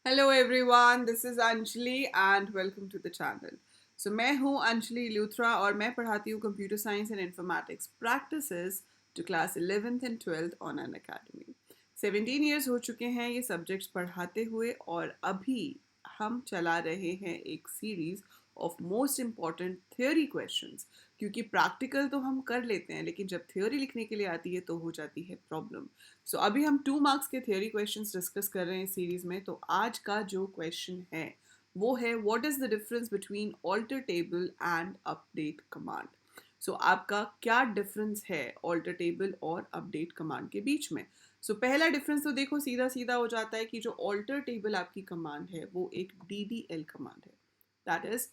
Hello everyone, this is Anjali and welcome to the channel. मैं हूँ अंजलि लूथरा और मैं पढ़ाती हूँ computer science and informatics practices to class 11th एंड 12th on Unacademy. 17 years हो चुके हैं ये सब्जेक्ट्स पढ़ाते हुए और अभी हम चला रहे हैं एक series of most important theory questions. क्योंकि प्रैक्टिकल तो हम कर लेते हैं लेकिन जब थ्योरी लिखने के लिए आती है तो हो जाती है प्रॉब्लम। अभी हम 2 मार्क्स के थ्योरी क्वेश्चंस डिस्कस कर रहे हैं सीरीज में। तो आज का जो क्वेश्चन है वो है what is the difference between alter table and update command. आपका क्या डिफरेंस है ऑल्टर टेबल और अपडेट कमांड के बीच में। पहला डिफरेंस तो देखो सीधा सीधा हो जाता है कि जो ऑल्टर टेबल आपकी कमांड है वो एक DDL कमांड है, that is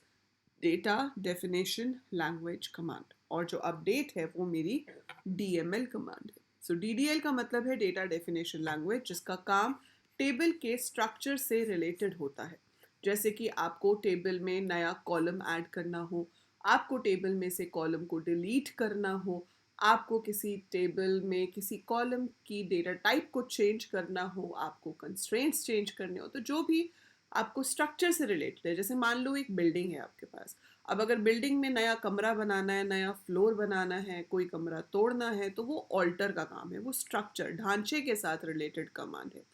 data definition language command, और जो अपडेट है वो मेरी DML कमांड है। DDL का मतलब है डेटा डेफिनेशन लैंग्वेज, जिसका काम टेबल के स्ट्रक्चर से रिलेटेड होता है। जैसे कि आपको टेबल में नया कॉलम ऐड करना हो, आपको टेबल में से कॉलम को डिलीट करना हो, आपको किसी टेबल में किसी कॉलम की डेटा टाइप को चेंज करना हो, आपको कंस्ट्रेंट्स चेंज करने हो, तो जो भी आपको स्ट्रक्चर से रिलेटेड है। जैसे मान लो एक बिल्डिंग है आपके पास, अब अगर बिल्डिंग में नया कमरा बनाना है, नया फ्लोर बनाना है, कोई कमरा तोड़ना है, तो वो ऑल्टर का काम है, वो स्ट्रक्चर ढांचे के साथ रिलेटेड कमांड है।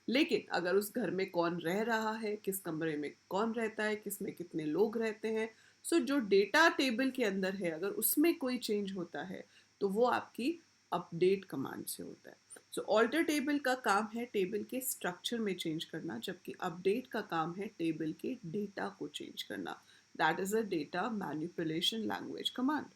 लेकिन अगर उस घर में कौन रह रहा है, किस कमरे में कौन रहता है, किस में कितने लोग रहते हैं, जो डेटा टेबल के अंदर है अगर उसमें कोई चेंज होता है तो वो आपकी अपडेट कमांड से होता है। ऑल्टर टेबल का काम है टेबल के स्ट्रक्चर में चेंज करना, जबकि अपडेट का काम है टेबल के डेटा को चेंज करना, that is a data manipulation language command.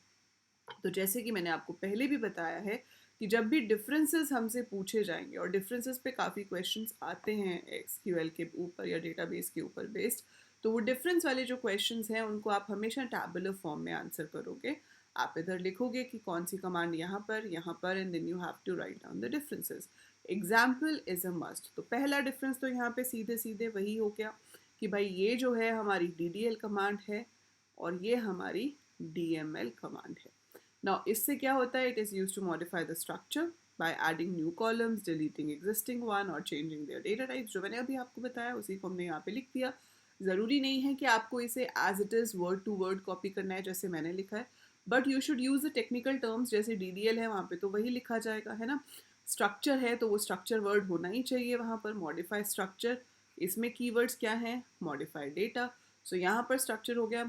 तो जैसे कि मैंने आपको पहले भी बताया है कि जब भी डिफरेंसेस हमसे पूछे जाएंगे, और डिफरेंसेस पे काफ़ी क्वेश्चंस आते हैं SQL के ऊपर या डेटाबेस के ऊपर बेस्ड, तो वो डिफरेंस वाले जो क्वेश्चंस हैं उनको आप हमेशा टैबुलर फॉर्म में आंसर करोगे। आप इधर लिखोगे कि कौन सी कमांड यहाँ पर and then you have to write down the differences. Example is a must. तो पहला डिफरेंस तो यहाँ पे सीधे सीधे वही हो गया कि भाई ये जो है हमारी DDL कमांड है और ये हमारी DML कमांड है। Now, इससे क्या होता है? It is used to modify the structure by adding new columns, deleting existing one or changing their data types। जो मैंने अभी आपको बताया उसी को हमने यहाँ पे लिख दिया। ज़रूरी नहीं है कि आपको इसे as it is word to word copy करना है जैसे मैंने लिखा है, but you should use the technical terms. जैसे DDL है वहाँ पे तो वही लिखा जाएगा, है ना। स्ट्रक्चर है तो वो स्ट्रक्चर वर्ड होना ही चाहिए वहाँ पर। मॉडिफाई स्ट्रक्चर, इसमें कीवर्ड्स क्या हैं? Modify data. यहाँ पर स्ट्रक्चर हो गया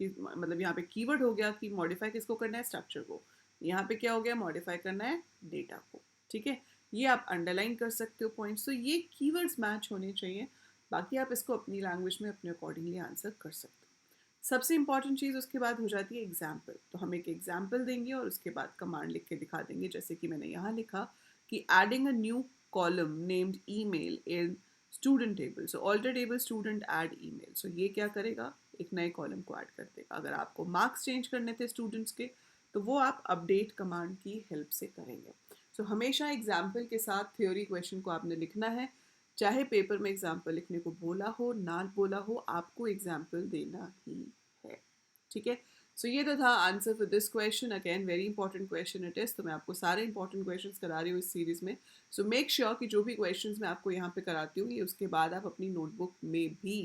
कि मतलब यहाँ पे कीवर्ड हो गया कि मॉडिफाई किसको करना है? स्ट्रक्चर को। यहाँ पे क्या हो गया? मॉडिफाई करना है डेटा को। ठीक है, ये आप अंडरलाइन कर सकते हो पॉइंट्स। तो ये कीवर्ड्स मैच होने चाहिए, बाकी आप इसको अपनी लैंग्वेज में अपने अकॉर्डिंगली आंसर कर सकते हो। सबसे इंपॉर्टेंट चीज़ उसके बाद हो जाती है एग्जाम्पल। तो हम एक एग्जाम्पल देंगे और उसके बाद कमांड लिख के दिखा देंगे। जैसे कि मैंने यहाँ लिखा कि adding a new column named email in student table. Alter table student add email. ये क्या करेगा? एक नए कॉलम को ऐड कर देगा। अगर आपको मार्क्स चेंज करने थे स्टूडेंट्स के तो वो आप अपडेट कमांड की हेल्प से करेंगे। हमेशा एग्जाम्पल के साथ थ्योरी क्वेश्चन को आपने लिखना है। चाहे पेपर में एग्जाम्पल लिखने को बोला हो ना बोला हो, आपको एग्जाम्पल देना ही है। ठीक है, ये तो था answer for this question. Again very important question it is. तो मैं आपको सारे इंपॉर्टेंट क्वेश्चन करा रही हूँ इस सीरीज में। मेक श्योर कि जो भी क्वेश्चन मैं आपको यहाँ पे कराती हूँ ये उसके बाद आप अपनी नोटबुक में भी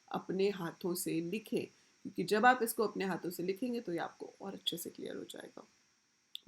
अपने हाथों से लिखें, क्योंकि जब आप इसको अपने हाथों से लिखेंगे तो ये आपको और अच्छे से क्लियर हो जाएगा।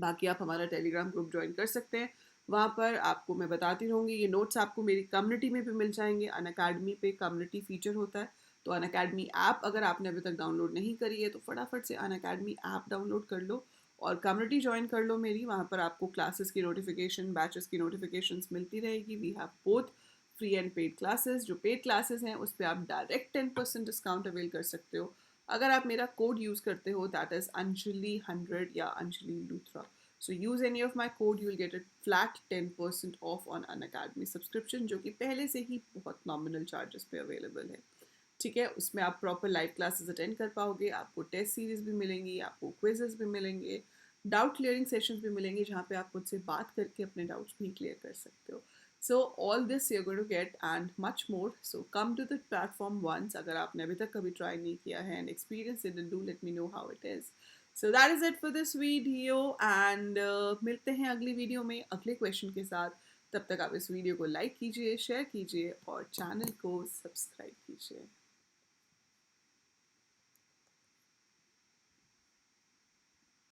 बाकी आप हमारा टेलीग्राम ग्रुप ज्वाइन कर सकते हैं, वहाँ पर आपको मैं बताती रहूँगी। ये नोट्स आपको मेरी कम्युनिटी में भी मिल जाएंगे। अन अकेडमी पे कम्युनिटी फीचर होता है, तो अन अकेडमी ऐप अगर आपने अभी तक डाउनलोड नहीं करी है तो फटाफट से अन अकेडमी ऐप डाउनलोड कर लो और कम्युनिटी ज्वाइन कर लो मेरी। वहाँ पर आपको क्लासेस की नोटिफिकेशन, बैचेस की नोटिफिकेशंस मिलती रहेगी। We have both free and paid classes. जो पेड क्लासेस हैं उस पर आप डायरेक्ट 10% डिस्काउंट अवेल कर सकते हो अगर आप मेरा कोड यूज़ करते हो, दैट इज़ Anjali100 या Anjali Luthra. use any of my code, you will get a flat 10% off on Unacademy subscription, जो कि पहले से ही बहुत नॉमिनल चार्जेस पे अवेलेबल है। ठीक है, उसमें आप प्रॉपर लाइव क्लासेस अटेंड कर पाओगे, आपको टेस्ट सीरीज भी मिलेंगी, आपको क्विजेस भी मिलेंगे, डाउट क्लियरिंग सेशंस भी मिलेंगे जहाँ पे आप मुझसे बात करके अपने डाउट्स भी क्लियर कर सकते हो। All this you're going to get and much more. Come to the platform once अगर आपने अभी तक कभी ट्राई नहीं किया है and experience it, and do let me know how it is. That is it for this video and मिलते हैं अगली वीडियो में अगले क्वेश्चन के साथ। तब तक आप इस वीडियो को लाइक कीजिए, शेयर कीजिए और चैनल को सब्सक्राइब कीजिए।